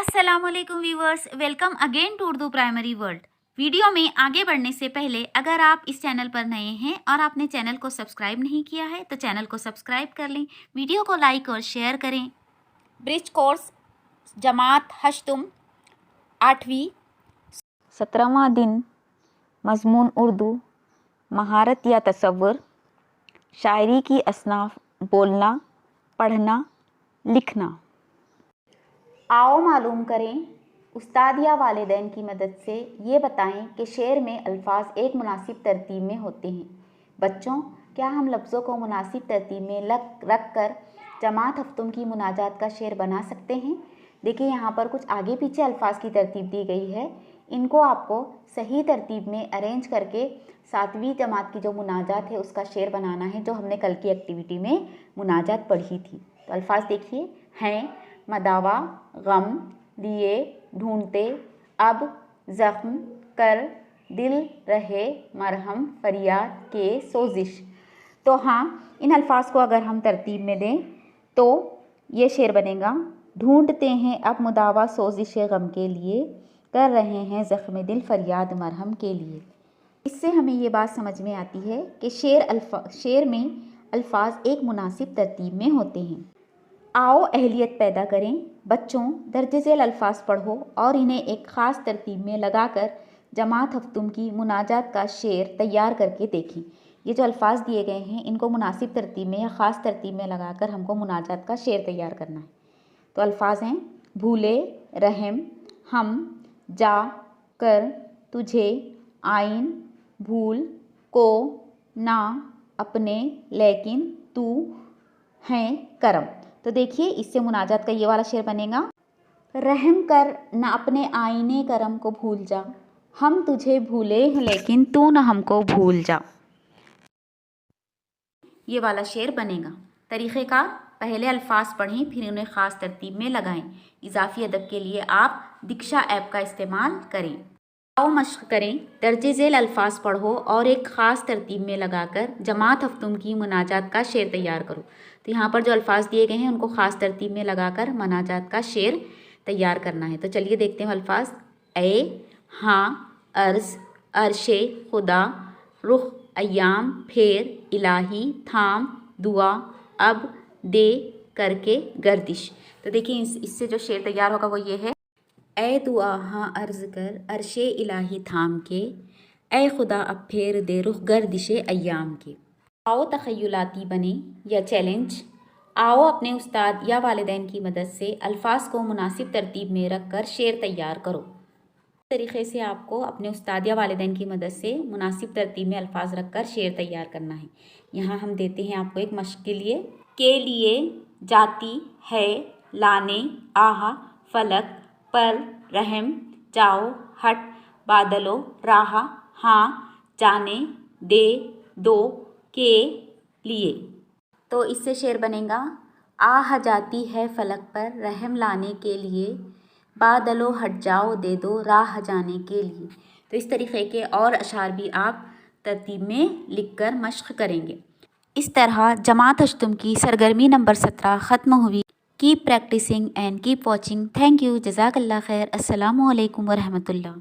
अस्सलामुअलैकुम viewers, welcome again to Urdu primary world. Video में आगे बढ़ने से पहले अगर आप इस चैनल पर नए हैं और आपने चैनल को सब्सक्राइब नहीं किया है तो चैनल को सब्सक्राइब कर लें, वीडियो को लाइक और शेयर करें। ब्रिज कोर्स जमात हश्तुम 8वीं 17वां दिन मज़मून उर्दू महारत या तसव्वुर। शायरी की असनाफ बोलना, पढ़ना, लिखना। आओ मालूम करें, उस्ताद या वालिदैन की मदद से ये बताएं कि शेर में अल्फाज एक मुनासिब तरतीब में होते हैं। बच्चों, क्या हम लफ्ज़ों को मुनासिब तरतीब में रख कर जमात हफ्तुम की मुनाजात का शेर बना सकते हैं? देखिए, यहाँ पर कुछ आगे पीछे अल्फाज की तरतीब दी गई है। इनको आपको सही तरतीब में अरेंज करके 7वीं जमात की जो मुनाजात है उसका शेर बनाना है, जो हमने कल की एक्टिविटी में मुनाजात पढ़ी थी। तो अल्फाज देखिए हैं: मदावा, गम, लिए, ढूंढते, अब, ज़ख्म, कर, दिल, रहे, मरहम, फरियाद, के, सोजिश। तो हाँ, इन अल्फाज को अगर हम तरतीब में दें तो ये शेर बनेगा: ढूंढते हैं अब मुदावा सोजिश गम के लिए, कर रहे हैं ज़ख्म दिल फरियाद मरहम के लिए। इससे हमें ये बात समझ में आती है कि शेर में अल्फाज एक मुनासिब तरतीब में होते हैं। आओ अहलियत पैदा करें। बच्चों, दर्जे झेल अल्फाज पढ़ो और इन्हें एक ख़ास तरतीब में लगाकर जमात हफ्तुम की मुनाजात का शेर तैयार करके देखें। ये जो अल्फाज दिए गए हैं इनको मुनासिब तरतीब में या ख़ास तरतीब में लगाकर हमको मुनाजात का शेर तैयार करना है। तो अल्फाज हैं: भूले, रहम, हम, जा, कर, तुझे, आइन, भूल, को, ना, अपने, लेकिन, तू, हैं, करम। तो देखिए, इससे मुनाजात का ये वाला शेर बनेगा: रहम कर न अपने आईने करम को भूल जा, हम तुझे भूले हैं लेकिन तू न हमको भूल जा। ये वाला शेर बनेगा। तरीक़ेकार: पहले अल्फाज पढ़ें, फिर उन्हें ख़ास तरतीब में लगाएं। इजाफ़ी अदब के लिए आप दीक्षा ऐप का इस्तेमाल करें। आओ मश्क करें, दर्जे झेल अल्फाज पढ़ो और एक ख़ास तरतीब में लगाकर जमात हफ्तुम की मुनाजात का शेर तैयार करो। तो यहाँ पर जो अल्फाज दिए गए हैं उनको ख़ास तरतीब में लगाकर मुनाजात का शेर तैयार करना है। तो चलिए देखते हैं अल्फाज: ए, हाँ, अर्ज़, अरशे, खुदा, रुख, अयाम, फेर, इलाही, थाम, दुआ, अब, दे, करके, गर्दिश। तो देखिए, इससे जो शेर तैयार होगा वो ये है: ए दुआ हाँ अर्ज़ कर, अरशे इलाही थाम के, ए खुदा अब फेर दे रुख गर्दिशे अय्याम के। आओ तख़य्युलाती बने या चैलेंज। आओ अपने उस्ताद या वालिदैन की मदद से अल्फाज को मुनासिब तरतीब में रख कर शेर तैयार करो। इस तरीक़े से आपको अपने उस्ताद या वालिदैन की मदद से मुनासिब तरतीब में अल्फाज रख कर शेर तैयार करना है। यहाँ हम देते हैं आपको एक मश्क के लिए, जाती है, लाने, आहा, फलक, पर, रहम, जाओ, हट, बादलो, राहा, हाँ, जाने, दे, दो, के, लिए। तो इससे शेर बनेगा: आह जाती है फलक पर रहम लाने के लिए, बादलो हट जाओ दे दो राह जाने के लिए। तो इस तरीक़े के और अशार भी आप तरतीब में लिखकर मश्क करेंगे। इस तरह जमात हश्तुम की सरगर्मी नंबर 17 ख़त्म हुई। Keep practising and keep watching. Thank you. जज़ाकल्लाह खैर। अस्सलामु अलैकुम व रहमतुल्लाह।